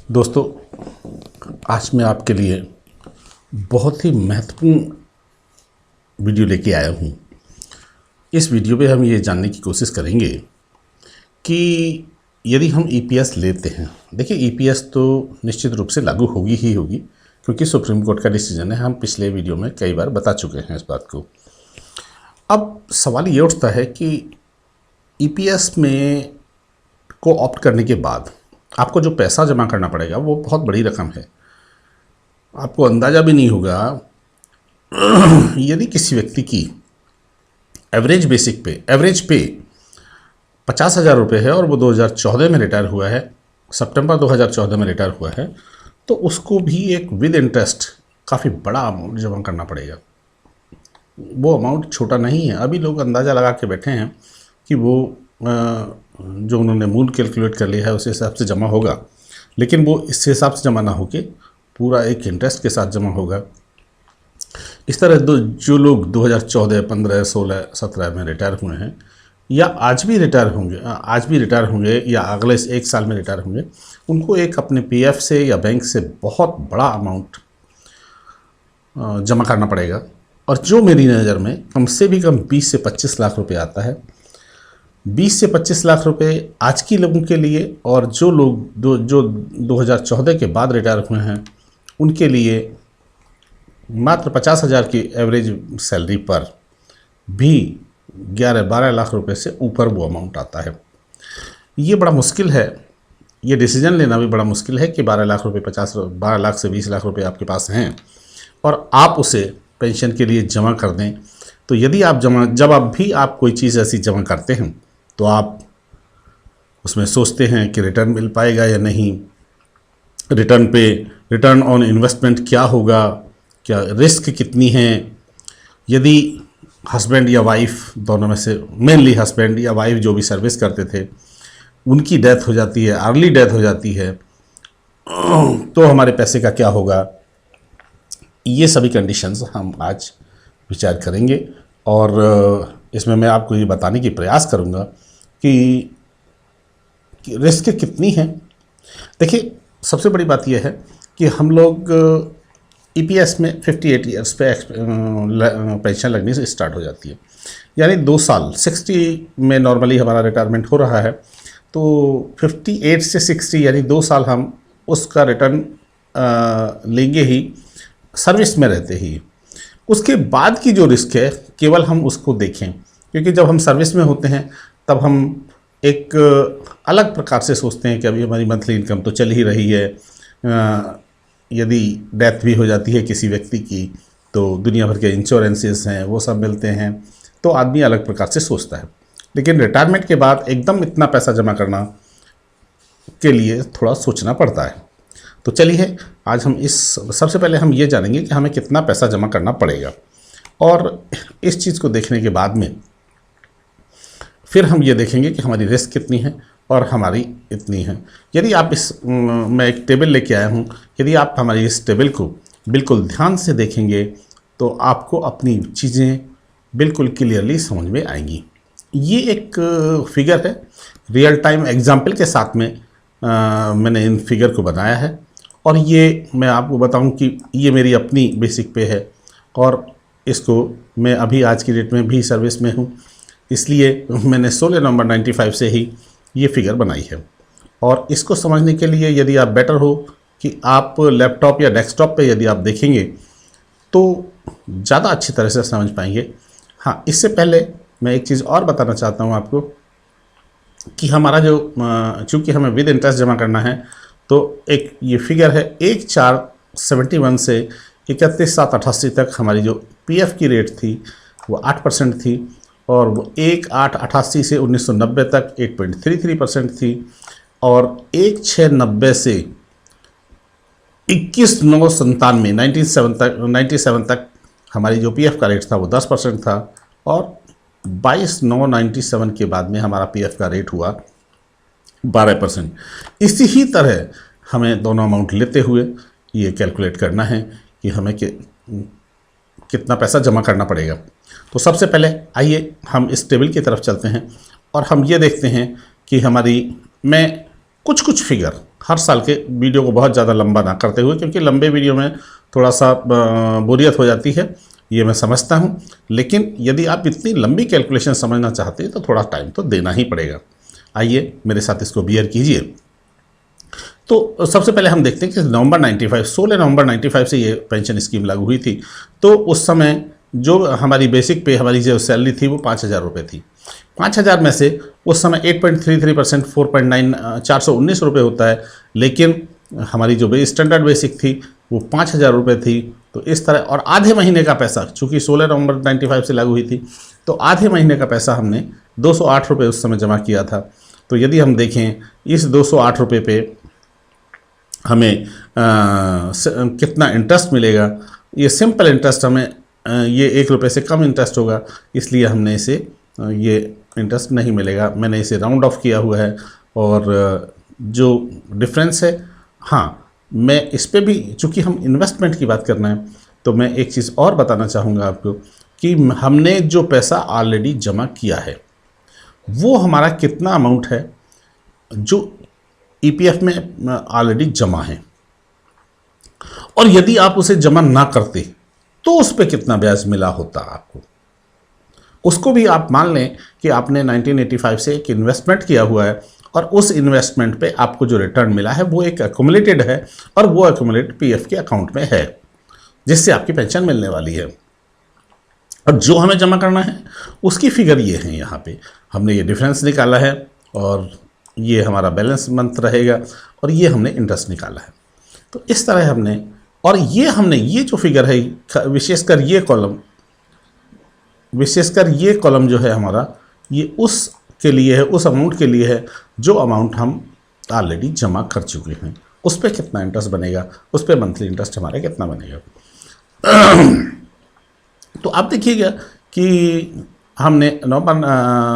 दोस्तों, आज मैं आपके लिए बहुत ही महत्वपूर्ण वीडियो लेके आया हूँ। इस वीडियो पे हम ये जानने की कोशिश करेंगे कि यदि हम ईपीएस लेते हैं, देखिए ईपीएस तो निश्चित रूप से लागू होगी ही होगी, क्योंकि सुप्रीम कोर्ट का डिसीजन है। हम पिछले वीडियो में कई बार बता चुके हैं इस बात को। अब सवाल ये उठता है कि ईपीएस में को ऑप्ट करने के बाद आपको जो पैसा जमा करना पड़ेगा वो बहुत बड़ी रकम है। आपको अंदाज़ा भी नहीं होगा। यदि किसी व्यक्ति की एवरेज पे 50,000 रुपये है और वो 2014 में रिटायर हुआ है, सितंबर 2014 में रिटायर हुआ है, तो उसको भी एक विद इंटरेस्ट काफ़ी बड़ा अमाउंट जमा करना पड़ेगा। वो अमाउंट छोटा नहीं है। अभी लोग अंदाज़ा लगा के बैठे हैं कि वो जो उन्होंने मूल कैलकुलेट कर लिया है उस हिसाब से जमा होगा, लेकिन वो इस हिसाब से जमा ना होके पूरा एक इंटरेस्ट के साथ जमा होगा। इस तरह जो लोग 2014, 15, 16, 17 में रिटायर हुए हैं या आज भी रिटायर होंगे या अगले 1 साल में रिटायर होंगे, उनको एक अपने पीएफ से या बैंक से बहुत बड़ा अमाउंट जमा करना पड़ेगा। और जो मेरी नज़र में कम से भी कम 20 से 25 लाख रुपए आता है। 20 से 25 लाख रुपए आज की लोगों के लिए, और जो लोग जो 2014 के बाद रिटायर हुए हैं उनके लिए मात्र 50,000 की एवरेज सैलरी पर भी 11-12 लाख रुपए से ऊपर वो अमाउंट आता है। ये बड़ा मुश्किल है, ये डिसीजन लेना भी बड़ा मुश्किल है कि 12 लाख रुपए 12 लाख से 20 लाख रुपए आपके पास हैं और आप उसे पेंशन के लिए जमा कर दें। तो यदि आप आप कोई चीज़ ऐसी जमा करते हैं तो आप उसमें सोचते हैं कि रिटर्न मिल पाएगा या नहीं, रिटर्न ऑन इन्वेस्टमेंट क्या होगा, क्या रिस्क कितनी है। यदि हस्बैंड या वाइफ दोनों में से, मेनली हस्बैंड या वाइफ जो भी सर्विस करते थे, उनकी डेथ हो जाती है, अर्ली डेथ हो जाती है, तो हमारे पैसे का क्या होगा। ये सभी कंडीशंस हम आज विचार करेंगे और इसमें मैं आपको ये बताने की प्रयास करूँगा कि रिस्क कितनी है। देखिए, सबसे बड़ी बात यह है कि हम लोग ईपीएस में 58 ईयर्स पे पेंशन लगने से स्टार्ट हो जाती है, यानी 2 साल 60 में नॉर्मली हमारा रिटायरमेंट हो रहा है, तो 58 से 60 यानी 2 साल हम उसका रिटर्न लेंगे ही, सर्विस में रहते ही। उसके बाद की जो रिस्क है केवल हम उसको देखें, क्योंकि जब हम सर्विस में होते हैं तब हम एक अलग प्रकार से सोचते हैं कि अभी हमारी मंथली इनकम तो चल ही रही है। यदि डेथ भी हो जाती है किसी व्यक्ति की तो दुनिया भर के इंश्योरेंसेस हैं, वो सब मिलते हैं, तो आदमी अलग प्रकार से सोचता है। लेकिन रिटायरमेंट के बाद एकदम इतना पैसा जमा करना के लिए थोड़ा सोचना पड़ता है। तो चलिए आज हम सबसे पहले हम ये जानेंगे कि हमें कितना पैसा जमा करना पड़ेगा, और इस चीज़ को देखने के बाद में फिर हम ये देखेंगे कि हमारी रिस्क कितनी है और हमारी इतनी है। यदि आप मैं एक टेबल लेके आया हूँ, यदि आप हमारी इस टेबल को बिल्कुल ध्यान से देखेंगे तो आपको अपनी चीज़ें बिल्कुल क्लियरली समझ में आएंगी। ये एक फिगर है, रियल टाइम एग्जाम्पल के साथ में मैंने इन फिगर को बनाया है, और ये मैं आपको बताऊं कि ये मेरी अपनी बेसिक पे है और इसको मैं अभी आज की डेट में भी सर्विस में हूँ, इसलिए मैंने 16 नवंबर 95 से ही ये फिगर बनाई है। और इसको समझने के लिए यदि आप बेटर हो कि आप लैपटॉप या डेस्कटॉप पे यदि आप देखेंगे तो ज़्यादा अच्छी तरह से समझ पाएंगे। हाँ, इससे पहले मैं एक चीज़ और बताना चाहता हूँ आपको कि हमारा जो चूँकि हमें विद इंटरेस्ट जमा करना है, तो एक ये फिगर है 1/4/71 से 31/7/88 तक हमारी जो पीएफ की रेट थी वो 8% थी, और वो 1/8/88 से 1990 तक 8.33% थी, और 1/6/90 से 21/9/97 97 तक हमारी जो पीएफ का रेट था वो 10% था, और 22/9/97 के बाद में हमारा पीएफ का रेट हुआ 12%। इसी ही तरह हमें दोनों अमाउंट लेते हुए ये कैलकुलेट करना है कि हमें कितना पैसा जमा करना पड़ेगा। तो सबसे पहले आइए हम इस टेबल की तरफ चलते हैं और हम ये देखते हैं कि मैं कुछ फिगर हर साल के वीडियो को बहुत ज़्यादा लंबा ना करते हुए, क्योंकि लंबे वीडियो में थोड़ा सा बोरियत हो जाती है, ये मैं समझता हूँ। लेकिन यदि आप इतनी लंबी कैलकुलेशन समझना चाहते हैं तो थोड़ा टाइम तो देना ही पड़ेगा। आइए मेरे साथ इसको बियर कीजिए। तो सबसे पहले हम देखते हैं कि नवंबर 95 16 नवंबर 95 से ये पेंशन स्कीम लागू हुई थी। तो उस समय जो हमारी बेसिक पे, हमारी जो सैलरी थी वो 5,000 रुपये थी। 5,000 में से उस समय 8.33% 4.9 419 रुपये होता है, लेकिन हमारी जो स्टैंडर्ड बेसिक थी वो 5,000 रुपये थी। तो इस तरह, और आधे महीने का पैसा, चूँकि 16 नवंबर 95 से लागू हुई थी, तो आधे महीने का पैसा हमने 208 रुपये उस समय जमा किया था। तो यदि हम देखें इस 208 रुपये पे हमें कितना इंटरेस्ट मिलेगा, ये सिंपल इंटरेस्ट हमें ये 1 रुपये से कम इंटरेस्ट होगा, इसलिए हमने इसे ये इंटरेस्ट नहीं मिलेगा। मैंने इसे राउंड ऑफ किया हुआ है, और जो डिफरेंस है, हाँ, मैं इस पे भी, चूँकि हम इन्वेस्टमेंट की बात करना है, तो मैं एक चीज़ और बताना चाहूँगा आपको कि हमने जो पैसा ऑलरेडी जमा किया है वो हमारा कितना अमाउंट है जो ईपीएफ में ऑलरेडी जमा है, और यदि आप उसे जमा ना करते तो उस पर कितना ब्याज मिला होता आपको। उसको भी आप मान लें कि आपने 1985 से एक इन्वेस्टमेंट किया हुआ है, और उस इन्वेस्टमेंट पे आपको जो रिटर्न मिला है वो एक एक्युमुलेटेड है, और वो एक्युमुलेट पीएफ के अकाउंट में है, जिससे आपकी पेंशन मिलने वाली है। और जो हमें जमा करना है उसकी फिगर ये है, यहाँ पे हमने ये डिफरेंस निकाला है, और ये हमारा बैलेंस मंथ रहेगा, और ये हमने इंटरेस्ट निकाला है। तो इस तरह हमने, और ये जो फिगर है, विशेषकर ये कॉलम जो है हमारा, ये उस के लिए है, उस अमाउंट के लिए है जो अमाउंट हम ऑलरेडी जमा कर चुके हैं। उस पर कितना इंटरेस्ट बनेगा, उस पर मंथली इंटरेस्ट हमारा कितना बनेगा। तो आप देखिएगा कि हमने नवंबर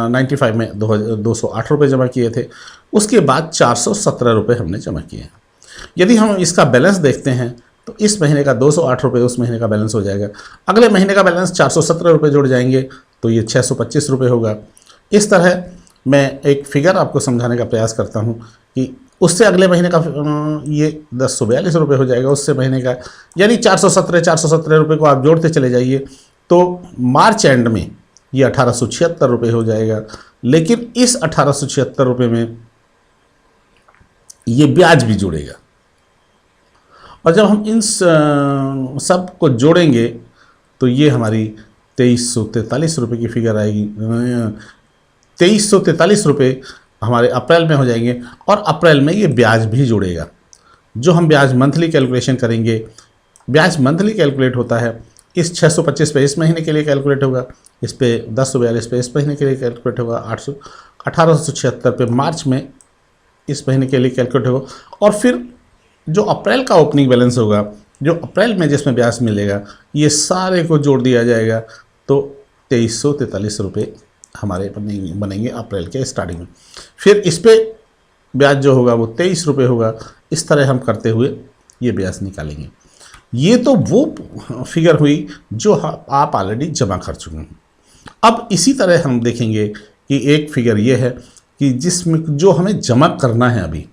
95 में 208 रुपये जमा किए थे, उसके बाद 417 रुपये हमने जमा किए हैं। यदि हम इसका बैलेंस देखते हैं तो इस महीने का 208 रुपये उस महीने का बैलेंस हो जाएगा, अगले महीने का बैलेंस 417 रुपये जुड़ जाएंगे, तो ये 625 रुपये होगा। इस तरह मैं एक फिगर आपको समझाने का प्रयास करता हूँ कि उससे अगले महीने का ये 1042 रुपये हो जाएगा, उससे महीने का, यानी 417 रुपये को आप जोड़ते चले जाइए, तो मार्च एंड में ये 1876 रुपये हो जाएगा। लेकिन इस 1876 रुपये में ये ब्याज भी जुड़ेगा, और जब हम इन सब को जोड़ेंगे तो ये हमारी 2343 रुपये की फिगर आएगी। 2343 रुपये हमारे अप्रैल में हो जाएंगे, और अप्रैल में ये ब्याज भी जुड़ेगा। जो हम ब्याज मंथली कैलकुलेशन करेंगे, ब्याज मंथली कैलकुलेट होता है, इस 625 पे इस महीने के लिए कैलकुलेट होगा, इस पे 1042 पे इस महीने के लिए कैलकुलेट होगा, 1876 पे मार्च में इस महीने के लिए कैलकुलेट होगा, और फिर जो अप्रैल का ओपनिंग बैलेंस होगा, जो अप्रैल में जिसमें ब्याज मिलेगा, ये सारे को जोड़ दिया जाएगा, तो 2343 रुपये हमारे बनेंगे अप्रैल के स्टार्टिंग में। फिर इस पे ब्याज जो होगा वो 23 रुपये होगा। इस तरह हम करते हुए ये ब्याज निकालेंगे। ये तो वो फिगर हुई जो आप ऑलरेडी जमा कर चुके हैं। अब इसी तरह हम देखेंगे कि एक फिगर ये है कि जिसमें जो हमें जमा करना है अभी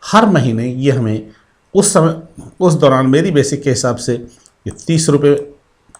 हर महीने, ये हमें उस समय, उस दौरान मेरी बेसिक के हिसाब से ये 30 रुपये,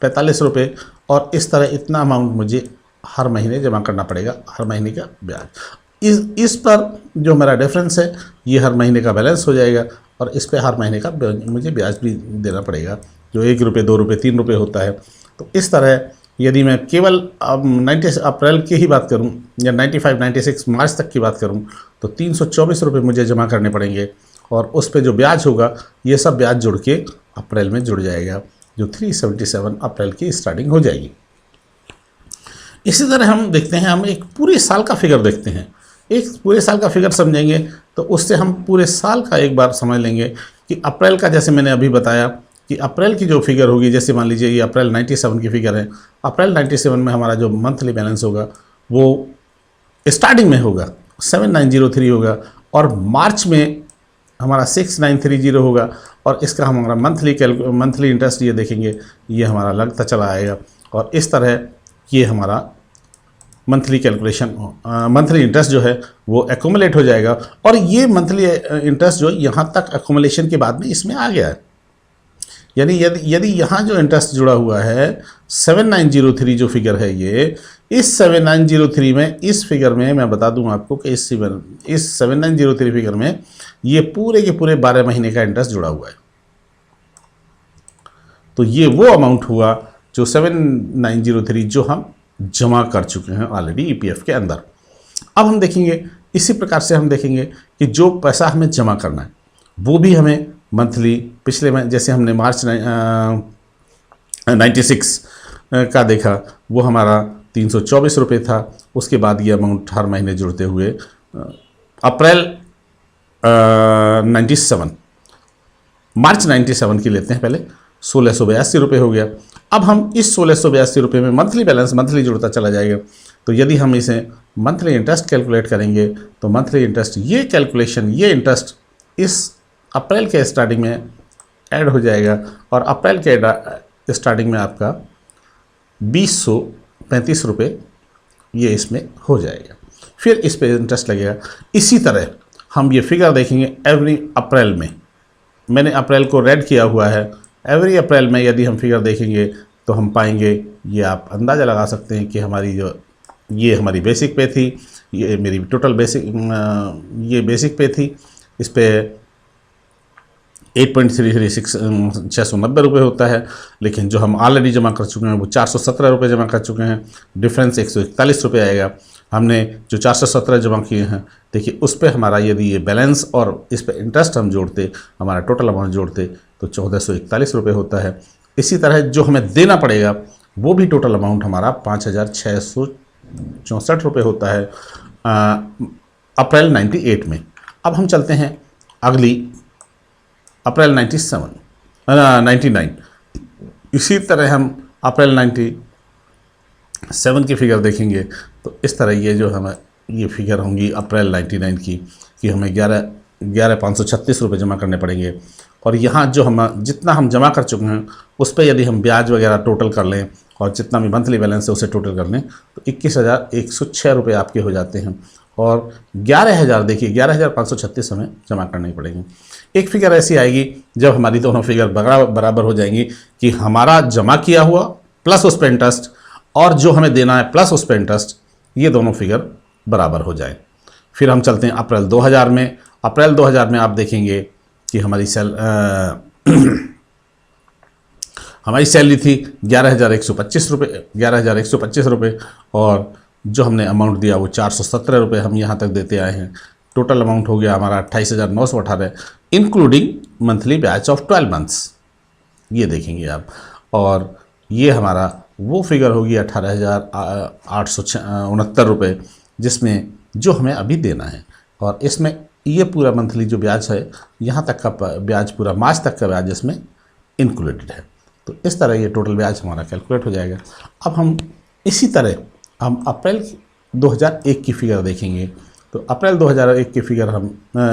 45 रुपये, और इस तरह इतना अमाउंट मुझे हर महीने जमा करना पड़ेगा, हर महीने का ब्याज। इस पर जो मेरा डिफरेंस है ये हर महीने का बैलेंस हो जाएगा, और इस पे हर महीने का मुझे ब्याज भी देना पड़ेगा, जो 1 रुपये, 2 रुपये, 3 रुपये होता है। तो इस तरह यदि मैं केवल अब 90 अप्रैल की ही बात करूं, या 95, 96 मार्च तक की बात करूं, तो 324 रुपये मुझे जमा करने पड़ेंगे, और उस पे जो ब्याज होगा ये सब ब्याज जुड़ के अप्रैल में जुड़ जाएगा, जो 377 अप्रैल की स्टार्टिंग हो जाएगी। इसी तरह हम देखते हैं, हम एक पूरे साल का फिगर देखते हैं। एक पूरे साल का फिगर समझेंगे तो उससे हम पूरे साल का एक बार समझ लेंगे कि अप्रैल का, जैसे मैंने अभी बताया कि अप्रैल की जो फिगर होगी, जैसे मान लीजिए ये अप्रैल 97 की फिगर है, अप्रैल 97 में हमारा जो मंथली बैलेंस होगा वो स्टार्टिंग में होगा 7903 होगा, और मार्च में हमारा 6930 होगा, और इसका हमारा मंथली इंटरेस्ट ये देखेंगे, ये हमारा लगता चला आएगा, और इस तरह ये हमारा मंथली कैलकुलेशन, मंथली इंटरेस्ट जो है वो एक्यूमुलेट हो जाएगा। और ये मंथली इंटरेस्ट जो यहाँ तक एक्यूमुलेशन के बाद में इसमें आ गया है। यानी यदि यहाँ जो इंटरेस्ट जुड़ा हुआ है 7903 जो फिगर है, ये इस 7903 में, इस फिगर में मैं बता दूं आपको कि इस 7903 फिगर में ये पूरे के पूरे 12 महीने का इंटरेस्ट जुड़ा हुआ है। तो ये वो अमाउंट हुआ जो 7903 जो हम जमा कर चुके हैं ऑलरेडी ईपीएफ के अंदर। अब हम देखेंगे, इसी प्रकार से हम देखेंगे कि जो पैसा हमें जमा करना है वो भी हमें मंथली, पिछले में जैसे हमने मार्च 96 का देखा, वो हमारा 324 रुपये था। उसके बाद ये अमाउंट हर महीने जुड़ते हुए अप्रैल 97, मार्च 97 की लेते हैं पहले, 1682 रुपये हो गया। अब हम इस 1682 रुपये में मंथली बैलेंस मंथली जुड़ता चला जाएगा। तो यदि हम इसे मंथली इंटरेस्ट कैलकुलेट करेंगे तो मंथली इंटरेस्ट, ये कैलकुलेशन, ये इंटरेस्ट इस अप्रैल के स्टार्टिंग में ऐड हो जाएगा और अप्रैल के स्टार्टिंग में आपका 2035 रुपये ये इसमें हो जाएगा। फिर इस पे इंटरेस्ट लगेगा। इसी तरह हम ये फिगर देखेंगे एवरी अप्रैल में, मैंने अप्रैल को रेड किया हुआ है। एवरी अप्रैल में यदि हम फिगर देखेंगे तो हम पाएंगे, ये आप अंदाज़ा लगा सकते हैं कि हमारी जो, ये हमारी बेसिक पे थी, ये मेरी टोटल बेसिक, ये बेसिक पे थी, इस पे 8.33690 रुपये होता है। लेकिन जो हम ऑलरेडी जमा कर चुके हैं वो 417 रुपये जमा कर चुके हैं। डिफरेंस 141 रुपये आएगा। हमने जो 417 जमा किए हैं, देखिए उस पर हमारा यदि ये बैलेंस और इस पर इंटरेस्ट हम जोड़ते, हमारा टोटल अमाउंट जोड़ते तो 1441 रुपये होता है। इसी तरह जो हमें देना पड़ेगा वो भी टोटल अमाउंट हमारा 5664 रुपये होता है अप्रैल 98 में। अब हम चलते हैं अगली अप्रैल 99। इसी तरह हम अप्रैल 97 की फिगर देखेंगे तो इस तरह ये जो हमें ये फिगर होंगी अप्रैल 99 की, कि हमें 11,536 रुपये जमा करने पड़ेंगे। और यहाँ जो हम जितना हम जमा कर चुके हैं उस पर यदि हम ब्याज वगैरह टोटल कर लें और जितना भी मंथली बैलेंस है उसे टोटल कर लें तो 21,106 रुपये आपके हो जाते हैं। और 11,000, देखिए 11,536 हमें जमा करने पड़ेंगे। एक फिगर ऐसी आएगी जब हमारी दोनों फिगर बराबर हो जाएंगी कि हमारा जमा किया हुआ प्लस उस पर इंटरेस्ट और जो हमें देना है प्लस उस पर इंटरेस्ट, ये दोनों फिगर बराबर हो जाएं। फिर हम चलते हैं अप्रैल 2000 में। अप्रैल 2000 में आप देखेंगे कि हमारी हमारी सैलरी थी 11,125 रुपये और जो हमने अमाउंट दिया वो 417 रुपये हम यहाँ तक देते आए हैं। टोटल अमाउंट हो गया हमारा 28,918 इंक्लूडिंग मंथली ब्याज ऑफ 12 मंथ्स, ये देखेंगे आप। और ये हमारा वो फिगर होगी 18,869 रुपये, जिसमें जो हमें अभी देना है। और इसमें ये पूरा मंथली जो ब्याज है, यहाँ तक का ब्याज, पूरा मार्च तक का ब्याज इसमें इंक्लूडेड है। तो इस तरह ये टोटल ब्याज हमारा कैलकुलेट हो जाएगा। अब हम इसी तरह हम अप्रैल 2001 की फिगर देखेंगे। तो अप्रैल 2001 की फिगर हम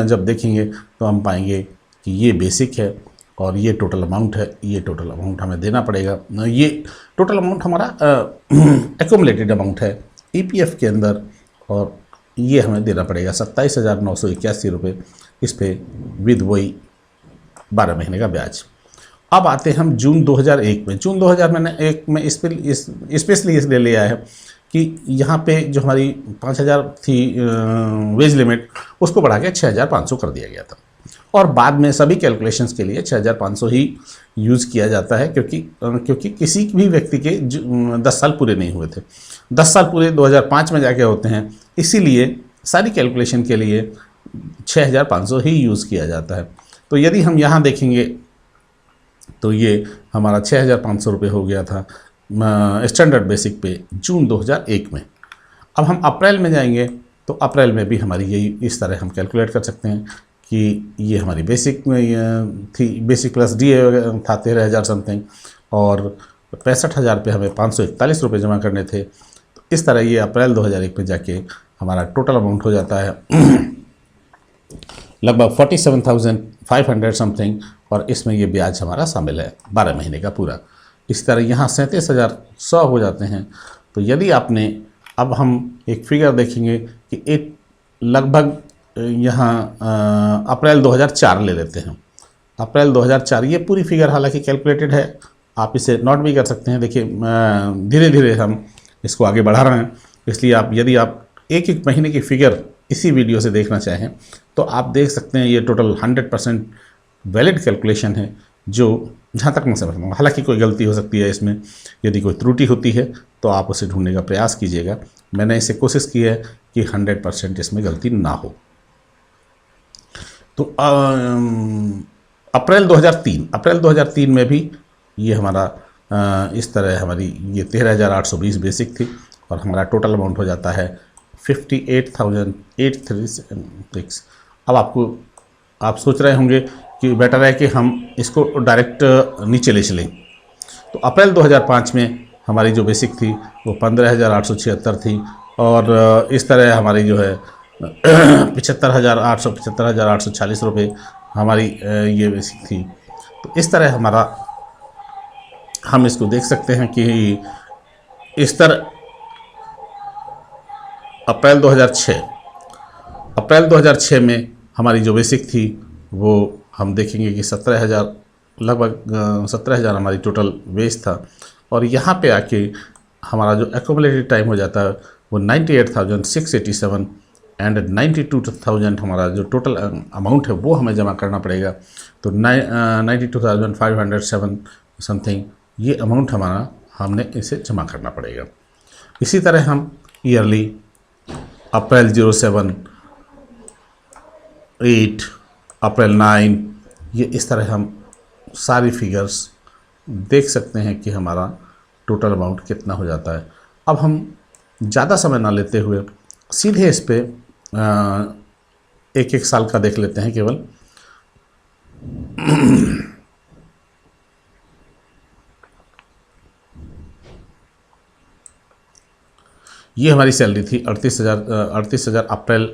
जब देखेंगे तो हम पाएंगे कि ये बेसिक है और ये टोटल अमाउंट है। ये टोटल अमाउंट हमें देना पड़ेगा। ये टोटल अमाउंट हमारा एक्यूमुलेटेड अमाउंट है ईपीएफ के अंदर और ये हमें देना पड़ेगा 27,981 रुपये इस पे विद वही 12 महीने का ब्याज। अब आते हैं हम जून 2001 में। जून 2001 में स्पेशली इसलिए ले आया है कि यहाँ पे जो हमारी 5,000 थी वेज लिमिट, उसको बढ़ा के 6,500 कर दिया गया था। और बाद में सभी कैलकुलेशंस के लिए 6,500 ही यूज़ किया जाता है, क्योंकि किसी भी व्यक्ति के 10 साल पूरे नहीं हुए थे। 10 साल पूरे 2005 में जाके होते हैं, इसीलिए सारी कैलकुलेशन के लिए 6,500 ही यूज़ किया जाता है। तो यदि हम यहाँ देखेंगे तो ये हमारा 6,500 रुपये हो गया था स्टैंडर्ड बेसिक पे जून 2001 में। अब हम अप्रैल में जाएंगे तो अप्रैल में भी हमारी यही इस तरह हम कैलकुलेट कर सकते हैं कि ये हमारी बेसिक थी, बेसिक प्लस डी था 13,000 समथिंग और 65,000 पे हमें 541 रुपये जमा करने थे। तो इस तरह ये अप्रैल 2001 में जाके हमारा टोटल अमाउंट हो जाता है लगभग 47,500 समथिंग और इसमें ये ब्याज हमारा शामिल है 12 महीने का पूरा। इस तरह यहाँ 37,100 हो जाते हैं। तो यदि आपने अब हम एक फिगर देखेंगे कि एक लगभग यहाँ अप्रैल 2004 ले लेते हैं। अप्रैल 2004 ये पूरी फिगर हालांकि कैलकुलेटेड है, आप इसे नोट भी कर सकते हैं। देखिए धीरे धीरे हम इसको आगे बढ़ा रहे हैं, इसलिए यदि आप एक एक महीने की फिगर इसी वीडियो से देखना चाहें तो आप देख सकते हैं। ये टोटल 100% वैलिड कैलकुलेशन है, जो जहाँ तक मैं समझ रहा हूँ। हालांकि कोई गलती हो सकती है इसमें, यदि कोई त्रुटि होती है तो आप उसे ढूंढने का प्रयास कीजिएगा। मैंने इसे कोशिश की है कि 100% इसमें गलती ना हो। तो अप्रैल 2003 में भी ये हमारा इस तरह हमारी ये 13,820 बेसिक थी और हमारा टोटल अमाउंट हो जाता है 58,836। अब आप सोच रहे होंगे कि बेटर है कि हम इसको डायरेक्ट नीचे ले चलें। तो अप्रैल 2005 में हमारी जो बेसिक थी वो 15,876 थी और इस तरह हमारी जो है 75,840 रुपये हमारी ये बेसिक थी। तो इस तरह हम इसको देख सकते हैं कि इस तरह अप्रैल 2006 में हमारी जो बेसिक थी वो हम देखेंगे कि 17,000 लगभग 17,000 हमारी टोटल वेज था और यहाँ पे आके हमारा जो एक्यूमुलेटेड टाइम हो जाता है वो 98,687 एंड 92,000 हमारा जो टोटल अमाउंट है वो हमें जमा करना पड़ेगा। तो 92,507 समथिंग ये अमाउंट हमने इसे जमा करना पड़ेगा। इसी तरह हम ईयरली अप्रैल 07, 8, अप्रैल 9 ये इस तरह हम सारी फिगर्स देख सकते हैं कि हमारा टोटल अमाउंट कितना हो जाता है। अब हम ज़्यादा समय ना लेते हुए सीधे इस पे एक एक साल का देख लेते हैं केवल। ये हमारी सैलरी थी 38,000 अप्रैल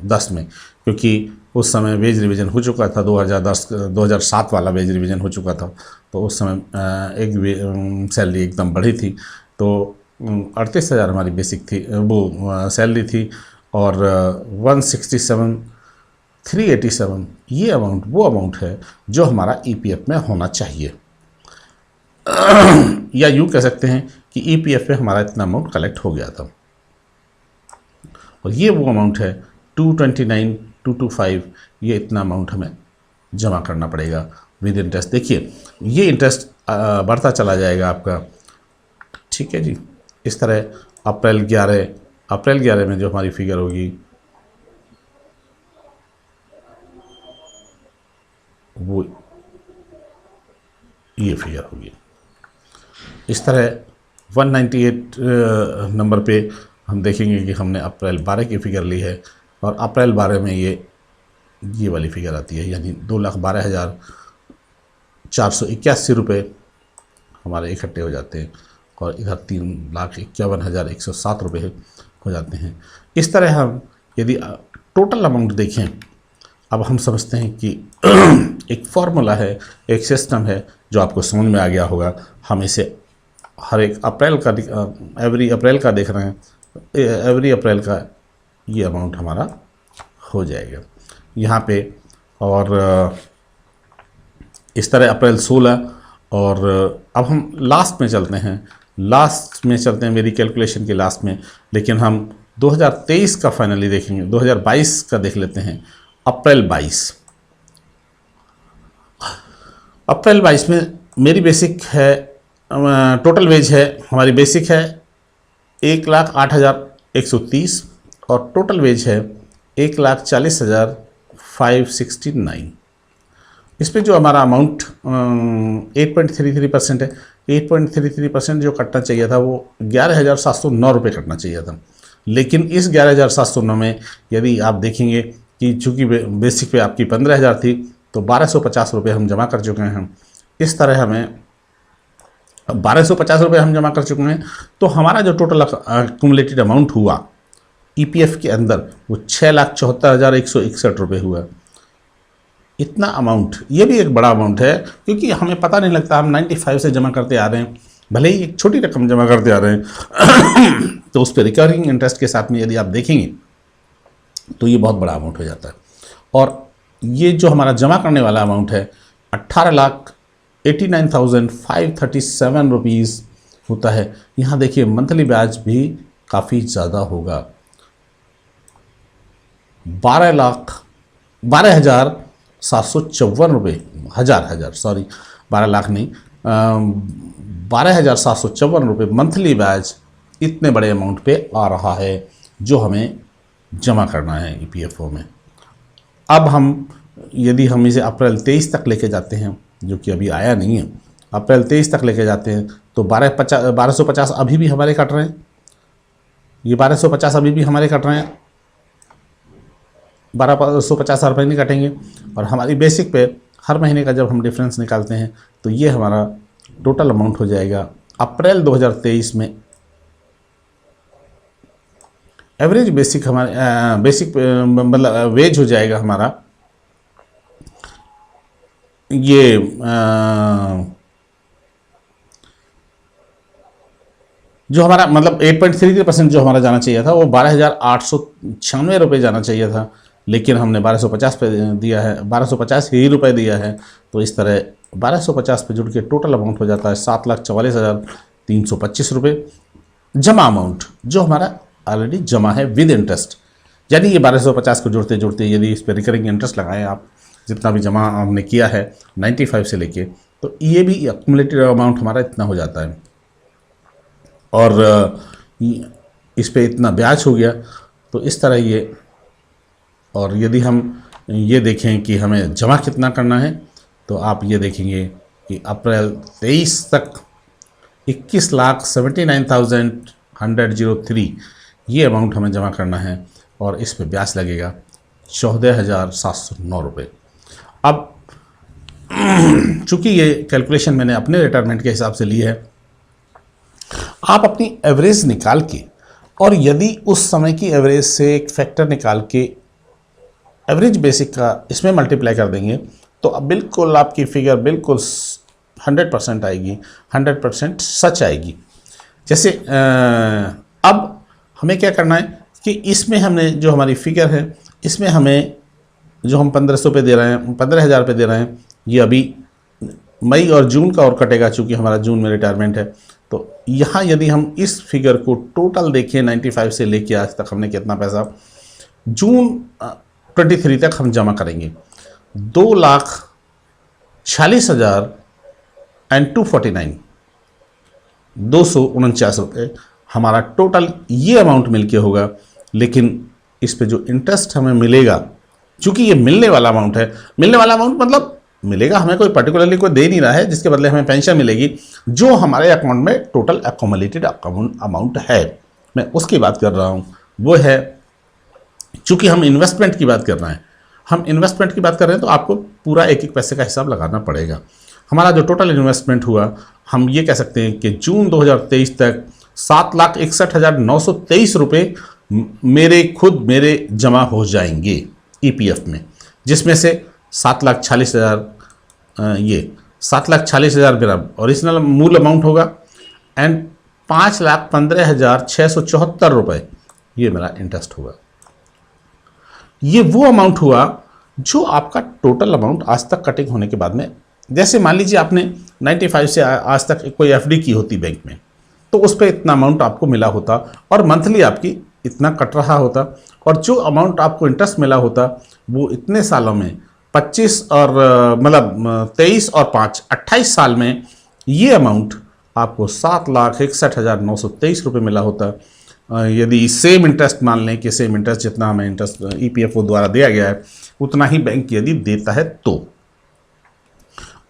10 में, क्योंकि उस समय वेज रिवीजन हो चुका था। 2007 वाला वेज रिवीजन हो चुका था, तो उस समय एक सैलरी एकदम बढ़ी थी। तो 38,000 हमारी बेसिक थी, वो सैलरी थी और 167,387 ये अमाउंट वो अमाउंट है जो हमारा ईपीएफ में होना चाहिए। या यूँ कह सकते हैं कि ईपीएफ में हमारा इतना अमाउंट कलेक्ट हो गया था और ये वो अमाउंट है 229,225 ये इतना अमाउंट हमें जमा करना पड़ेगा विद इंटरेस्ट। देखिए ये इंटरेस्ट बढ़ता चला जाएगा आपका, ठीक है जी। इस तरह अप्रैल 11 में जो हमारी फिगर होगी वो ये फिगर होगी। इस तरह 198 नंबर पे हम देखेंगे कि हमने अप्रैल 12 की फ़िगर ली है और अप्रैल 12 में ये वाली फ़िगर आती है, यानी 2,12,481 रुपये हमारे इकट्ठे हो जाते हैं और इधर 3,51,107 रुपये हो जाते हैं। इस तरह हम यदि टोटल अमाउंट देखें, अब हम समझते हैं कि एक फॉर्मूला है, एक सिस्टम है जो आपको समझ में आ गया होगा। हम इसे हर एक अप्रैल का एवरी अप्रैल का देख रहे हैं, एवरी अप्रैल का ये अमाउंट हमारा हो जाएगा यहाँ पे। और इस तरह अप्रैल 16 और अब हम लास्ट में चलते हैं मेरी कैलकुलेशन के लास्ट में, लेकिन हम 2023 का फाइनली देखेंगे। 2022 का देख लेते हैं। अप्रैल 22 में मेरी बेसिक है, टोटल वेज है हमारी बेसिक है 1,08,130 और टोटल वेज है 1,40,569। इस पे जो हमारा अमाउंट 8.33% है। 8.33% जो कटना चाहिए था वो 11,709 रुपये कटना चाहिए था, लेकिन इस 11,709 में यदि आप देखेंगे कि चूँकि बेसिक पे आपकी 15,000 थी तो 1,250 रुपये हम जमा कर चुके हैं। इस तरह हमें 1,250 रुपये हम जमा कर चुके हैं, तो हमारा जो टोटल एक्यूमुलेटेड अमाउंट हुआ ईपीएफ के अंदर वो 6,74,161 रुपये हुआ। इतना अमाउंट, ये भी एक बड़ा अमाउंट है, क्योंकि हमें पता नहीं लगता, हम 95 से जमा करते आ रहे हैं भले ही एक छोटी रकम जमा करते आ रहे हैं तो उस पर रिकरिंग इंटरेस्ट के साथ में यदि आप देखेंगे तो ये बहुत बड़ा अमाउंट हो जाता है। और ये जो हमारा जमा करने वाला अमाउंट है 18,89,537 रुपीज़ होता है। यहाँ देखिए मंथली ब्याज भी काफ़ी ज़्यादा होगा, 12,754 रुपये, हज़ार सॉरी 12 लाख नहीं, 12,754 रुपये मंथली ब्याज इतने बड़े अमाउंट पे आ रहा है जो हमें जमा करना है EPFO में। अब यदि हम इसे अप्रैल 23 तक लेके जाते हैं, जो कि अभी आया नहीं है, अप्रैल 23 तक लेके जाते हैं तो 1250 अभी भी हमारे कट रहे हैं, ये 1250 अभी भी हमारे कट रहे हैं, 1250 रुपये नहीं कटेंगे। और हमारी बेसिक पे हर महीने का जब हम डिफरेंस निकालते हैं तो ये हमारा टोटल अमाउंट हो जाएगा अप्रैल 2023 में। एवरेज बेसिक हमारे बेसिक मतलब वेज हो जाएगा हमारा ये जो हमारा मतलब 8.33% जो हमारा जाना चाहिए था वो 12,896 रुपये जाना चाहिए था, लेकिन हमने 1250 पे दिया है, 1250 ही रुपये दिया है। तो इस तरह 1250 पे जुड़ के टोटल अमाउंट हो जाता है 7,44,325 रुपये जमा अमाउंट, जो हमारा ऑलरेडी जमा है विद इंटरेस्ट। यानी ये 1250 को जुड़ते जुड़ते यदि इस पर रिकरिंग इंटरेस्ट लगाएं आप, जितना भी जमा हमने किया है 95 से लेके, तो ये भी एक्युमुलेटेड अमाउंट हमारा इतना हो जाता है। और इस पे इतना ब्याज हो गया, तो इस तरह ये। और यदि हम ये देखें कि हमें जमा कितना करना है, तो आप ये देखेंगे कि अप्रैल 23 तक 21,79,103 ये अमाउंट हमें जमा करना है और इस पे ब्याज लगेगा 14,709 रुपये। अब चूँकि ये कैलकुलेशन मैंने अपने रिटायरमेंट के हिसाब से ली है, आप अपनी एवरेज निकाल के और यदि उस समय की एवरेज से एक फैक्टर निकाल के एवरेज बेसिक का इसमें मल्टीप्लाई कर देंगे तो अब बिल्कुल आपकी फिगर बिल्कुल 100% आएगी, 100% सच आएगी। जैसे अब हमें क्या करना है कि इसमें हमने जो हमारी फिगर है, इसमें हमें जो हम 1500 पे दे रहे हैं, 15,000 पे दे रहे हैं, ये अभी मई और जून का और कटेगा, चूँकि हमारा जून में रिटायरमेंट है। तो यहाँ यदि हम इस फिगर को टोटल देखें 95 से लेके आज तक हमने कितना पैसा जून 23 तक हम जमा करेंगे, 2,46,249 रुपये हमारा टोटल ये अमाउंट मिलके होगा। लेकिन इस पे जो इंटरेस्ट हमें मिलेगा, चूँकि ये मिलने वाला अमाउंट है, मिलने वाला अमाउंट मतलब मिलेगा, हमें कोई पर्टिकुलरली कोई दे नहीं रहा है जिसके बदले हमें पेंशन मिलेगी, जो हमारे अकाउंट में टोटल एक्युमुलेटेड अमाउंट है, मैं उसकी बात कर रहा हूँ। वो है, चूँकि हम इन्वेस्टमेंट की बात कर रहे हैं, हम इन्वेस्टमेंट की बात कर रहे हैं तो आपको पूरा एक एक पैसे का हिसाब लगाना पड़ेगा। हमारा जो टोटल इन्वेस्टमेंट हुआ, हम ये कह सकते हैं कि जून 2023 तक 7,61,923 रुपये मेरे जमा हो जाएंगे EPF में, जिसमें से 7,40,000 ये 7,40,000 मेरा ओरिजिनल मूल अमाउंट होगा एंड 5,15,674 रुपये ये मेरा इंटरेस्ट होगा। ये वो अमाउंट हुआ जो आपका टोटल अमाउंट आज तक कटिंग होने के बाद में, जैसे मान लीजिए आपने 95 से आज तक कोई FD की होती बैंक में, तो उस पर इतना अमाउंट आपको मिला होता और मंथली आपकी इतना कट रहा होता, और जो अमाउंट आपको इंटरेस्ट मिला होता वो इतने सालों में 25 और मतलब 23 और 5 28 साल में ये अमाउंट आपको 7,61,923 रुपये मिला होता। यदि सेम इंटरेस्ट मान लें कि सेम इंटरेस्ट जितना हमें इंटरेस्ट EPFO द्वारा दिया गया है उतना ही बैंक यदि देता है तो,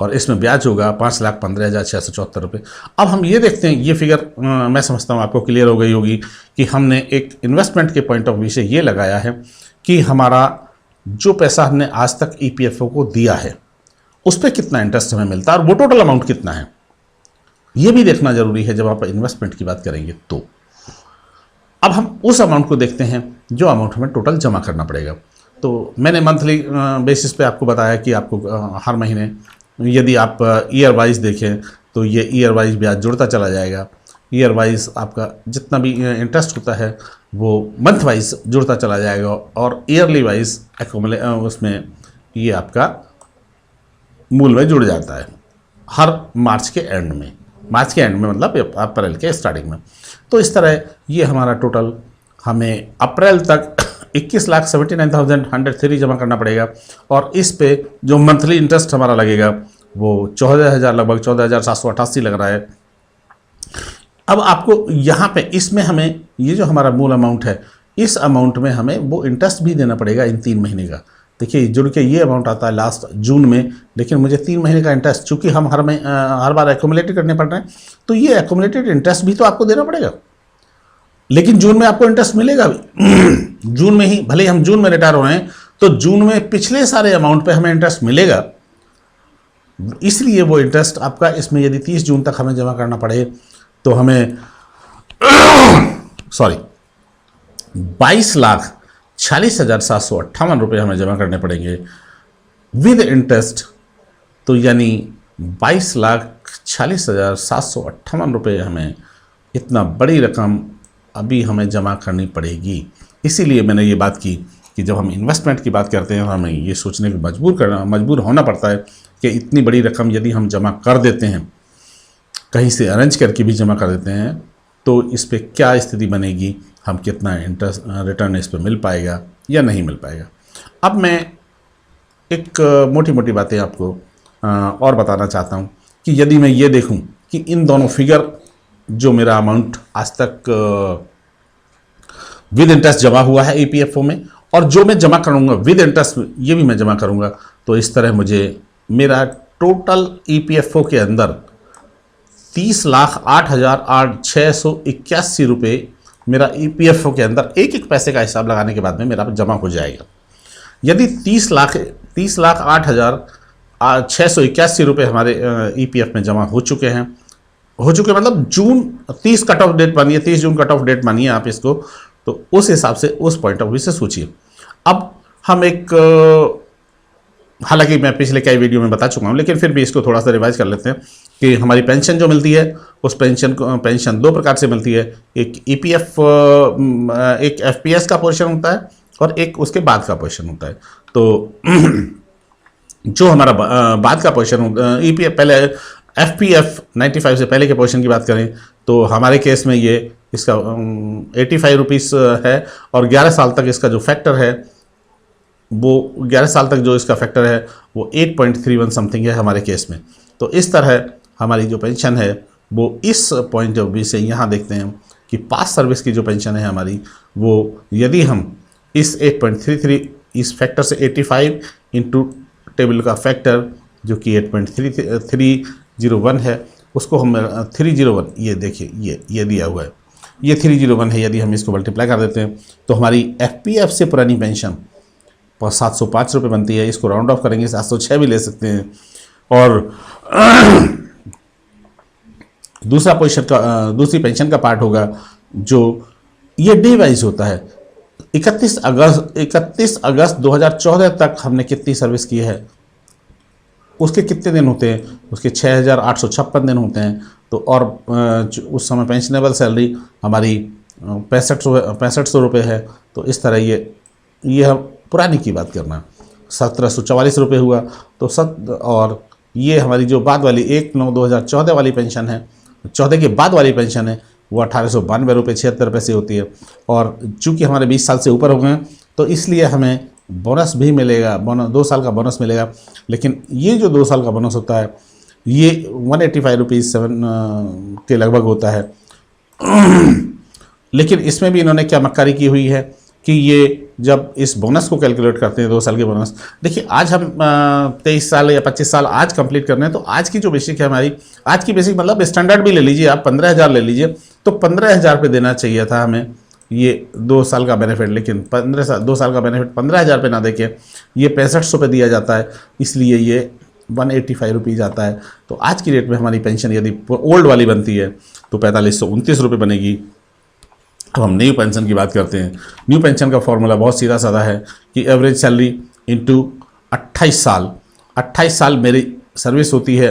और इसमें ब्याज होगा 5,15,674 रुपये। अब हम ये देखते हैं, ये फिगर मैं समझता हूँ आपको क्लियर हो गई होगी कि हमने एक इन्वेस्टमेंट के पॉइंट ऑफ व्यू से ये लगाया है कि हमारा जो पैसा हमने आज तक EPFO को दिया है उस पर कितना इंटरेस्ट हमें मिलता है और वो टोटल अमाउंट कितना है, ये भी देखना जरूरी है जब आप इन्वेस्टमेंट की बात करेंगे। तो अब हम उस अमाउंट को देखते हैं जो अमाउंट हमें टोटल जमा करना पड़ेगा। तो मैंने मंथली बेसिस पे आपको बताया कि आपको हर महीने, यदि आप ईयर वाइज देखें तो ये ईयर वाइज ब्याज जुड़ता चला जाएगा। ईयर वाइज आपका जितना भी इंटरेस्ट होता है वो मंथ वाइज जुड़ता चला जाएगा और ईयरली वाइज उसमें ये आपका मूल में जुड़ जाता है हर मार्च के एंड में। मार्च के एंड में मतलब अप्रैल के स्टार्टिंग में। तो इस तरह ये हमारा टोटल हमें अप्रैल तक 21,79,103 जमा करना पड़ेगा और इस पे जो मंथली इंटरेस्ट हमारा लगेगा वो 14,000 लगभग 14,788 लग रहा है। अब आपको यहाँ पे इसमें हमें ये जो हमारा मूल अमाउंट है इस अमाउंट में हमें वो इंटरेस्ट भी देना पड़ेगा इन 3 महीने का। देखिए जुड़ के ये अमाउंट आता है लास्ट जून में, लेकिन मुझे 3 महीने का इंटरेस्ट चूँकि हम हर बार एक्यूमुलेटेड करने पड़ रहे हैं तो ये एक्यूमुलेटेड इंटरेस्ट भी तो आपको देना पड़ेगा। लेकिन जून में आपको इंटरेस्ट मिलेगा भी जून में ही, भले हम जून में रिटायर हो रहे हैं तो जून में पिछले सारे अमाउंट पे हमें इंटरेस्ट मिलेगा। इसलिए वो इंटरेस्ट आपका इसमें यदि 30 जून तक हमें जमा करना पड़े तो हमें 22,46,758 रुपये हमें जमा करने पड़ेंगे विद इंटरेस्ट। तो यानी 22,46,758 रुपये हमें इतना बड़ी रकम अभी हमें जमा करनी पड़ेगी। इसीलिए मैंने ये बात की कि जब हम इन्वेस्टमेंट की बात करते हैं हमें ये सोचने को मजबूर होना पड़ता है कि इतनी बड़ी रकम यदि हम जमा कर देते हैं, कहीं से अरेंज करके भी जमा कर देते हैं, तो इस पर क्या स्थिति बनेगी, हम कितना इंटरेस्ट रिटर्न इस पर मिल पाएगा या नहीं मिल पाएगा। अब मैं एक मोटी मोटी बातें आपको और बताना चाहता हूँ कि यदि मैं ये देखूँ कि इन दोनों फिगर जो मेरा अमाउंट आज तक विद इंटरेस्ट जमा हुआ है ईपीएफओ में और जो मैं जमा करूँगा विद इंटरेस्ट ये भी मैं जमा करूँगा, तो इस तरह मुझे मेरा टोटल ईपीएफओ के अंदर 30,08,681 रुपये मेरा ईपीएफओ के अंदर एक एक पैसे का हिसाब लगाने के बाद में मेरा जमा हो जाएगा। यदि 30,08,681 रुपये हमारे ईपीएफ में जमा हो चुके मतलब जून 30 कट ऑफ डेट मानिए, 30 जून कट ऑफ डेट मानिए आप इसको, तो उस हिसाब से उस पॉइंट ऑफ व्यू से सोचिए। अब हम एक हालांकि मैं पिछले कई वीडियो में बता चुका हूं लेकिन फिर भी इसको थोड़ा सा रिवाइज कर लेते हैं कि हमारी पेंशन जो मिलती है उस पेंशन 2 प्रकार से मिलती है। एक ईपीएफ एक एफपीएस का पोर्शन होता है और एक उसके बाद का पोर्शन होता है। तो जो हमारा बाद का पोर्शन ईपीएफ पहले एफपीएफ 95 से पहले के पोर्शन की बात करें तो हमारे केस में ये इसका 85 रुपीज़ है और 11 साल तक इसका जो फैक्टर है वो 11 साल तक जो इसका फैक्टर है वो 8.31 समथिंग है हमारे केस में। तो इस तरह हमारी जो पेंशन है वो इस पॉइंट ऑफ व्यू से यहाँ देखते हैं कि पास्ट सर्विस की जो पेंशन है हमारी वो यदि हम इस 8.33 इस फैक्टर से 85 इंटू टेबल का फैक्टर जो कि 8.301 है उसको हम 301 ये देखिए ये दिया हुआ है, ये 301 है। यदि हम इसको मल्टीप्लाई कर देते हैं तो हमारी एफपीएफ से पुरानी पेंशन 705 रुपये बनती है। इसको राउंड ऑफ करेंगे 706 भी ले सकते हैं। और दूसरा पोजीशन का दूसरी पेंशन का पार्ट होगा जो ये डे वाइज होता है। 31 अगस्त 2014 तक हमने कितनी सर्विस की है उसके कितने दिन होते हैं, उसके 6,856 दिन होते हैं। तो और उस समय पेंशनेबल सैलरी हमारी 6500 रुपये है। तो इस तरह ये हम पुरानी की बात करना 1744 रुपये हुआ। तो और ये हमारी जो बाद वाली 1/9/2014 वाली पेंशन है, 14 के बाद वाली पेंशन है वो 1892 रुपये 76 पैसे होती है। और चूँकि हमारे 20 साल से ऊपर हो गए तो इसलिए हमें बोनस भी मिलेगा, 2 साल का बोनस मिलेगा। लेकिन ये जो 2 साल का बोनस होता है ये 185 रुपीज़ 7 के लगभग होता है। लेकिन इसमें भी इन्होंने क्या मक्कारी की हुई है कि ये जब इस बोनस को कैलकुलेट करते हैं 2 साल के बोनस, देखिए आज हम 23 साल या 25 साल आज कंप्लीट कर रहे हैं तो आज की जो बेसिक है हमारी, आज की बेसिक मतलब स्टैंडर्ड भी ले लीजिए आप 15,000 ले लीजिए तो 15,000 पे देना चाहिए था हमें ये 2 साल का बेनिफिट। लेकिन 2 साल का बेनिफिट 15,000 पे ना देके ये 6500 पे दिया जाता है, इसलिए ये 185 रुपीज़ आता है। तो आज की डेट में हमारी पेंशन यदि ओल्ड वाली बनती है तो 4529 रुपये बनेगी। अब हम न्यू पेंशन की बात करते हैं। न्यू पेंशन का फॉर्मूला बहुत सीधा साधा है कि एवरेज सैलरी इंटू 28 साल मेरी सर्विस होती है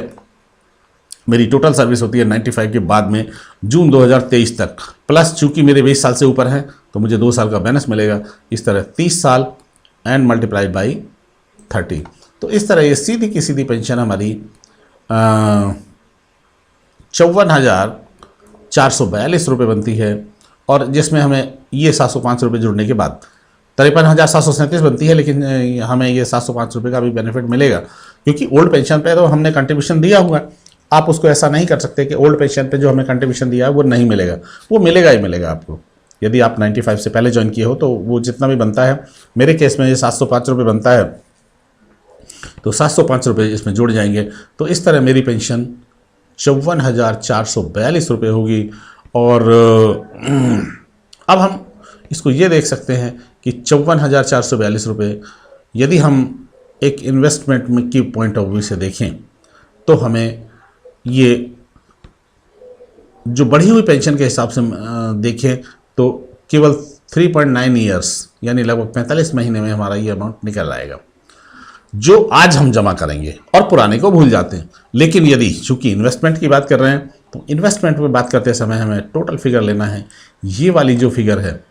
मेरी टोटल सर्विस होती है 95 के बाद में जून 2023 तक, प्लस चूंकि मेरे 20 साल से ऊपर हैं तो मुझे 2 साल का बोनस मिलेगा। इस तरह 30 साल एंड मल्टीप्लाइड बाई 30, तो इस तरह ये सीधी की सीधी पेंशन हमारी 54,442 रुपये बनती है, और जिसमें हमें ये 705 रुपये जुड़ने के बाद 53,737 बनती है। लेकिन हमें ये 705 रुपये का भी बेनिफिट मिलेगा, क्योंकि ओल्ड पेंशन पे तो हमने कंट्रीब्यूशन दिया हुआ है। आप उसको ऐसा नहीं कर सकते कि ओल्ड पेंशन पे जो हमें कंट्रीब्यूशन दिया है वो नहीं मिलेगा, वो मिलेगा ही मिलेगा आपको। यदि आप 95 से पहले ज्वाइन किए हो तो वो जितना भी बनता है, मेरे केस में ये 705 रुपये बनता है, तो 705 रुपये इसमें जुड़ जाएंगे। तो इस तरह मेरी पेंशन 54,442 रुपये होगी। और अब हम इसको ये देख सकते हैं कि 54,442 रुपये यदि हम एक इन्वेस्टमेंट में की पॉइंट ऑफ व्यू से देखें तो हमें ये जो बढ़ी हुई पेंशन के हिसाब से देखें तो केवल 3.9 ईयर्स यानी लगभग 45 महीने में हमारा ये अमाउंट निकल आएगा, जो आज हम जमा करेंगे और पुराने को भूल जाते हैं। लेकिन यदि चूंकि इन्वेस्टमेंट की बात कर रहे हैं तो इन्वेस्टमेंट में बात करते समय हमें टोटल फिगर लेना है। ये वाली जो फिगर है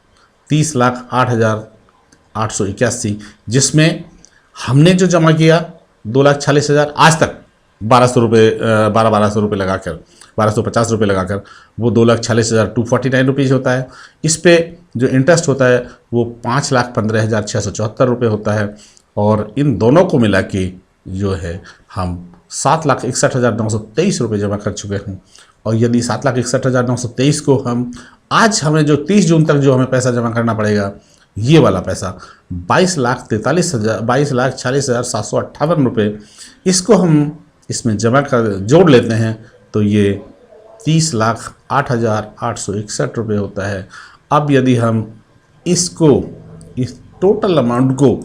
30,08,881, जिसमें हमने जो जमा किया 2,46,000 आज तक 1,200 रुपये 1,200 रुपये लगाकर 1,250 रुपये लगाकर वो 2,46,249 रुपीज़ होता है। इस पे जो इंटरेस्ट होता है वो 5,15,674 रुपये होता है, और इन दोनों को मिला के जो है हम 7,61,923 रुपये जमा कर चुके हैं। और यदि 7,61,923 को हम आज हमें जो 30 जून तक जो हमें पैसा जमा करना पड़ेगा, ये वाला पैसा 22,40,758 रुपये, इसको हम इसमें जमा कर जोड़ लेते हैं तो ये 30,08,861 रुपये होता है। अब यदि हम इसको इस टोटल अमाउंट को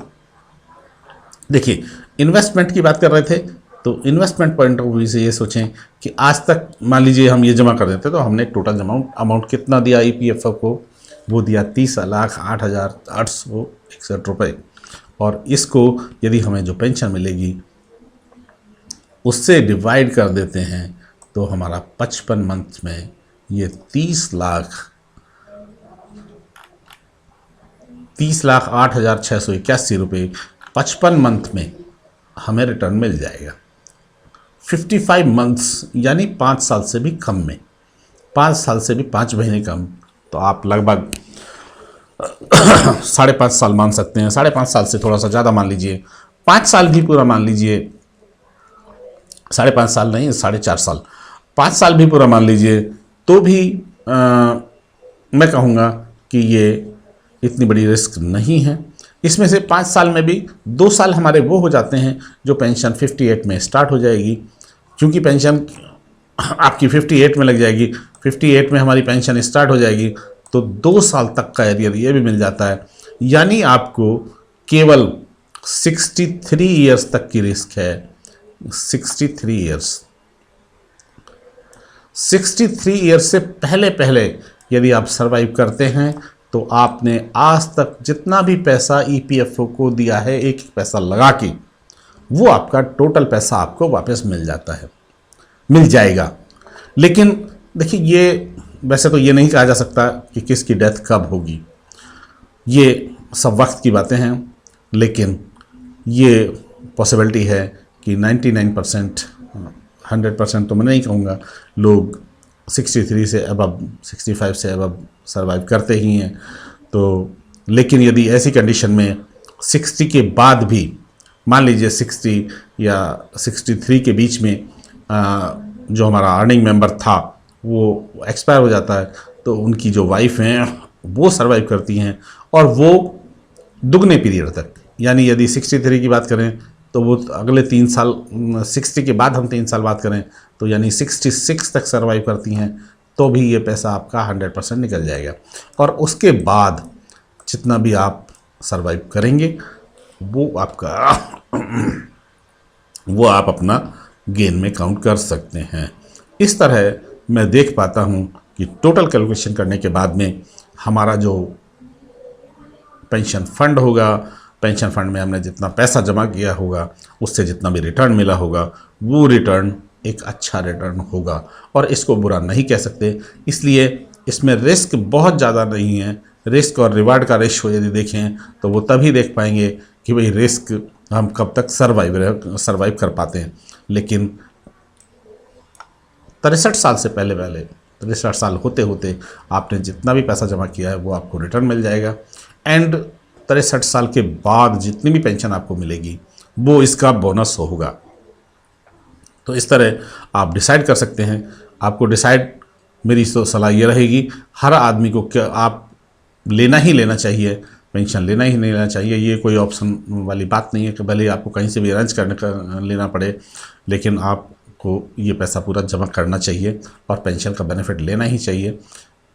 देखिए, इन्वेस्टमेंट की बात कर रहे थे तो इन्वेस्टमेंट पॉइंट ऑफ व्यू से ये सोचें कि आज तक मान लीजिए हम ये जमा कर देते तो हमने टोटल अमाउंट कितना दिया ईपीएफओ को, वो दिया 30,08,861 रुपये। और इसको यदि हमें जो पेंशन मिलेगी उससे डिवाइड कर देते हैं तो हमारा 55 मंथ में ये 30,08,681 रुपये 55 मंथ में हमें रिटर्न मिल जाएगा। 55 मंथ्स यानी 5 साल से भी कम में, 5 साल से भी 5 महीने कम, तो आप लगभग 5.5 साल मान सकते हैं। 5.5 साल से थोड़ा सा ज़्यादा मान लीजिए, 5 साल भी पूरा मान लीजिए, 5.5 साल नहीं 4.5 साल, 5 साल भी पूरा मान लीजिए, तो भी मैं कहूँगा कि ये इतनी बड़ी रिस्क नहीं है। इसमें से 5 साल में भी 2 साल हमारे वो हो जाते हैं जो पेंशन 58 में स्टार्ट हो जाएगी, क्योंकि पेंशन आपकी 58 में लग जाएगी, 58 में हमारी पेंशन स्टार्ट हो जाएगी, तो 2 साल तक का एरियर ये भी मिल जाता है। यानी आपको केवल 63 ईयर्स तक की रिस्क है। 63 ईयर्स से पहले यदि आप सरवाइव करते हैं तो आपने आज तक जितना भी पैसा ईपीएफओ को दिया है, एक एक पैसा लगा के, वो आपका टोटल पैसा आपको वापस मिल जाएगा। लेकिन देखिए, ये वैसे तो ये नहीं कहा जा सकता कि किसकी डेथ कब होगी, ये सब वक्त की बातें हैं, लेकिन ये पॉसिबिलिटी है कि 99%, 100% तो मैं नहीं कहूँगा, लोग 63 से अबव, 65 से अबव सर्वाइव करते ही हैं। तो लेकिन यदि ऐसी कंडीशन में 60 के बाद भी, मान लीजिए 60 या 63 के बीच में जो हमारा अर्निंग मेंबर था वो एक्सपायर हो जाता है, तो उनकी जो वाइफ हैं वो सर्वाइव करती हैं, और वो दुगने पीरियड तक, यानी यदि 63 की बात करें तो वो अगले 3 साल, 60 के बाद हम 3 साल बात करें तो यानी 66 तक सर्वाइव करती हैं, तो भी ये पैसा आपका 100% निकल जाएगा। और उसके बाद जितना भी आप सर्वाइव करेंगे वो आप अपना गेन में काउंट कर सकते हैं। इस तरह मैं देख पाता हूँ कि टोटल कैलकुलेशन करने के बाद में हमारा जो पेंशन फंड होगा, पेंशन फंड में हमने जितना पैसा जमा किया होगा, उससे जितना भी रिटर्न मिला होगा, वो रिटर्न एक अच्छा रिटर्न होगा और इसको बुरा नहीं कह सकते। इसलिए इसमें रिस्क बहुत ज़्यादा नहीं है। रिस्क और रिवार्ड का रेशो यदि देखें तो वो तभी देख पाएंगे कि भाई रिस्क हम कब तक सर्वाइव कर पाते हैं। लेकिन 63 साल से पहले 63 साल होते होते आपने जितना भी पैसा जमा किया है वो आपको रिटर्न मिल जाएगा। एंड 63 साल के बाद जितनी भी पेंशन आपको मिलेगी वो इसका बोनस होगा। तो इस तरह आप डिसाइड कर सकते हैं। आपको डिसाइड, मेरी तो सलाह ये रहेगी, हर आदमी को क्या आप लेना ही लेना चाहिए, पेंशन लेना ही नहीं लेना चाहिए। ये कोई ऑप्शन वाली बात नहीं है कि भले आपको कहीं से भी अरेंज करने का लेना पड़े, लेकिन आपको ये पैसा पूरा जमा करना चाहिए और पेंशन का बेनिफिट लेना ही चाहिए।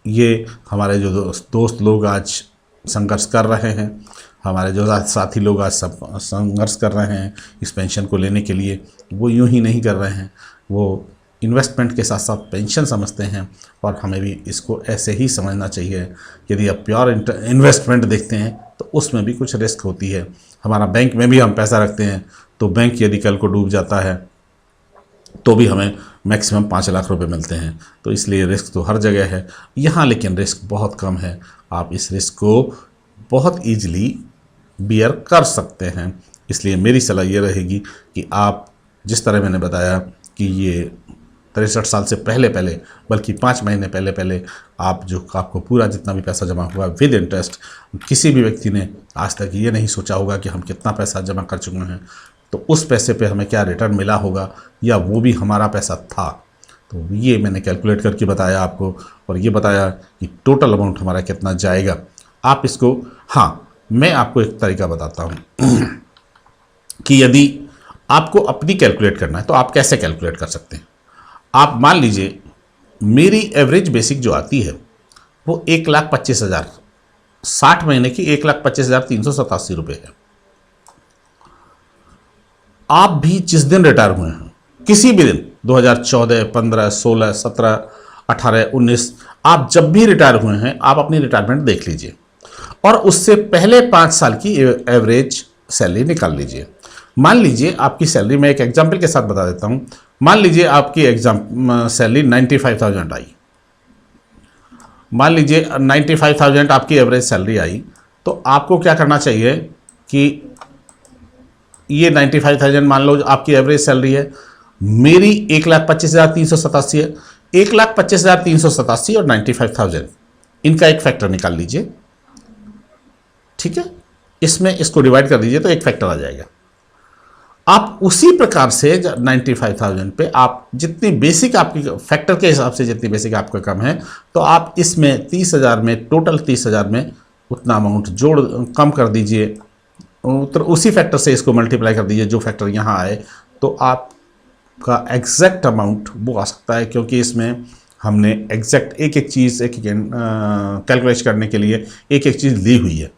ये हमारे जो दोस्त लोग आज संघर्ष कर रहे हैं, हमारे जो साथी लोग आज सब संघर्ष कर रहे हैं इस पेंशन को लेने के लिए, वो यूं ही नहीं कर रहे हैं, वो इन्वेस्टमेंट के साथ साथ पेंशन समझते हैं और हमें भी इसको ऐसे ही समझना चाहिए। यदि आप प्योर इन्वेस्टमेंट देखते हैं तो उसमें भी कुछ रिस्क होती है। हमारा बैंक में भी हम पैसा रखते हैं तो बैंक यदि कल को डूब जाता है तो भी हमें मैक्सिमम 5 लाख रुपए मिलते हैं। तो इसलिए रिस्क तो हर जगह है, यहाँ लेकिन रिस्क बहुत कम है। आप इस रिस्क को बहुत ईजिली बियर कर सकते हैं। इसलिए मेरी सलाह ये रहेगी कि आप जिस तरह मैंने बताया कि ये 63 साल से पहले बल्कि 5 महीने पहले आप जो आपको पूरा जितना भी पैसा जमा हुआ विद इंटरेस्ट, किसी भी व्यक्ति ने आज तक ये नहीं सोचा होगा कि हम कितना पैसा जमा कर चुके हैं तो उस पैसे पे हमें क्या रिटर्न मिला होगा या वो भी हमारा पैसा था। तो ये मैंने कैलकुलेट करके बताया आपको और ये बताया कि टोटल अमाउंट हमारा कितना जाएगा। आप इसको, हाँ मैं आपको एक तरीका बताता हूँ कि यदि आपको अपनी कैलकुलेट करना है तो आप कैसे कैलकुलेट कर सकते हैं। आप मान लीजिए मेरी एवरेज बेसिक जो आती है वो 1,25,000, 60 महीने की 1,25,387 रुपये है। आप भी जिस दिन रिटायर हुए हैं, किसी भी दिन 2014, 15, 16, 17, 18, 19, आप जब भी रिटायर हुए हैं आप अपनी रिटायरमेंट देख लीजिए और उससे पहले 5 साल की एवरेज सैलरी निकाल लीजिए। मान लीजिए आपकी सैलरी, मैं एक एग्जाम्पल के साथ बता देता हूं, मान लीजिए आपकी सैलरी 95,000 आई। मान लीजिए 95,000 आपकी एवरेज सैलरी आई तो आपको क्या करना चाहिए कि ये 95,000 मान लो आपकी एवरेज सैलरी है, मेरी 1,25,387 है, 1,25,387 और 95,000 इनका एक फैक्टर निकाल लीजिए। ठीक है, इसमें इसको डिवाइड कर दीजिए तो एक फैक्टर आ जाएगा। आप उसी प्रकार से 95,000 पे आप जितनी बेसिक आपकी फैक्टर के हिसाब से जितनी बेसिक आपका कम है तो आप इसमें 30,000 में, टोटल 30,000 में उतना अमाउंट कम कर दीजिए। तो उसी फैक्टर से इसको मल्टीप्लाई कर दीजिए जो फैक्टर यहाँ आए तो आपका एग्जैक्ट अमाउंट वो आ सकता है, क्योंकि इसमें हमने एग्जैक्ट एक एक चीज़ कैलकुलेट करने के लिए एक एक चीज़ ली हुई है।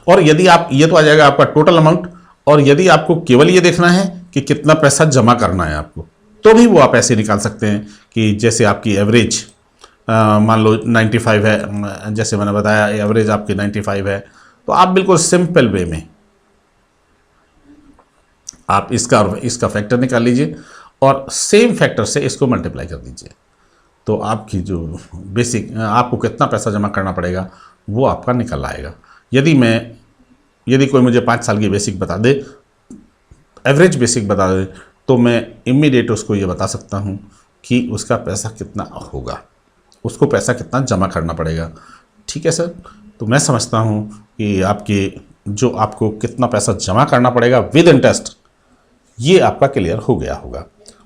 और यदि आप, ये तो आ जाएगा आपका टोटल अमाउंट, और यदि आपको केवल ये देखना है कि कितना पैसा जमा करना है आपको तो भी वो आप ऐसे निकाल सकते हैं कि जैसे आपकी एवरेज मान लो 95 है, जैसे मैंने बताया एवरेज आपकी 95 है, तो आप बिल्कुल सिंपल वे में आप इसका फैक्टर निकाल लीजिए और सेम फैक्टर से इसको मल्टीप्लाई कर दीजिए तो आपकी जो बेसिक आपको कितना पैसा जमा करना पड़ेगा वो आपका निकल आएगा। यदि कोई मुझे 5 साल की बेसिक बता दे, एवरेज बेसिक बता दे, तो मैं इमीडिएट उसको ये बता सकता हूँ कि उसका पैसा कितना होगा, उसको पैसा कितना जमा करना पड़ेगा। ठीक है सर, तो मैं समझता हूँ कि आपको कितना पैसा जमा करना पड़ेगा विद इंटरेस्ट, ये आपका क्लियर हो गया होगा।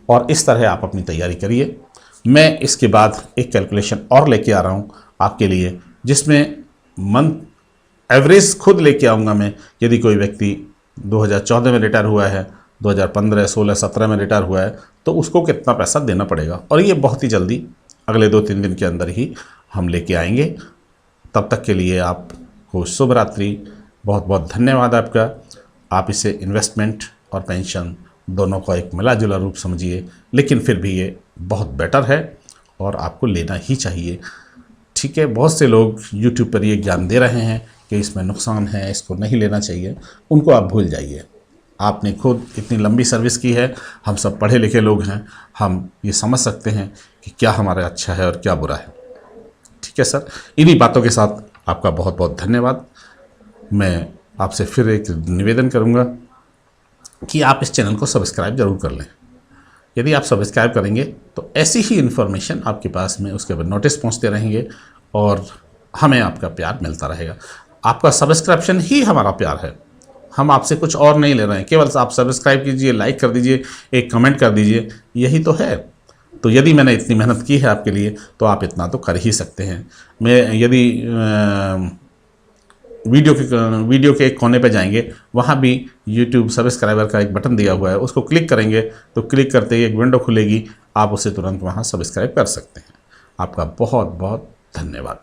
और इस तरह आप अपनी तैयारी करिए। मैं इसके बाद एक कैलकुलेशन और लेके आ रहा हूँ आपके लिए, जिसमें मंथ एवरेज खुद लेके आऊँगा मैं। यदि कोई व्यक्ति 2014 में रिटायर हुआ है, 2015, 16, 17 में रिटायर हुआ है, तो उसको कितना पैसा देना पड़ेगा, और ये बहुत ही जल्दी अगले 2-3 दिन के अंदर ही हम लेके आएंगे। तब तक के लिए आपको शुभ रात्रि। बहुत बहुत धन्यवाद आपका। आप इसे इन्वेस्टमेंट और पेंशन दोनों का एक मिला जुला रूप समझिए, लेकिन फिर भी ये बहुत बेटर है और आपको लेना ही चाहिए। ठीक है, बहुत से लोग YouTube पर ये ज्ञान दे रहे हैं कि इसमें नुकसान है, इसको नहीं लेना चाहिए, उनको आप भूल जाइए। आपने खुद इतनी लंबी सर्विस की है, हम सब पढ़े लिखे लोग हैं, हम ये समझ सकते हैं कि क्या हमारा अच्छा है और क्या बुरा है। ठीक है सर, इन्हीं बातों के साथ आपका बहुत बहुत धन्यवाद। मैं आपसे फिर एक निवेदन करूंगा कि आप इस चैनल को सब्सक्राइब जरूर कर लें। यदि आप सब्सक्राइब करेंगे तो ऐसी ही इन्फॉर्मेशन आपके पास में उसके बाद नोटिस पहुंचते रहेंगे और हमें आपका प्यार मिलता रहेगा। आपका सब्सक्रिप्शन ही हमारा प्यार है, हम आपसे कुछ और नहीं ले रहे हैं। केवल आप सब्सक्राइब कीजिए, लाइक कर दीजिए, एक कमेंट कर दीजिए, यही तो है। तो यदि मैंने इतनी मेहनत की है आपके लिए तो आप इतना तो कर ही सकते हैं। मैं यदि वीडियो के एक कोने पे जाएंगे, वहाँ भी YouTube सब्सक्राइबर का एक बटन दिया हुआ है, उसको क्लिक करेंगे तो क्लिक करते ही एक विंडो खुलेगी, आप उसे तुरंत वहाँ सब्सक्राइब कर सकते हैं। आपका बहुत बहुत धन्यवाद।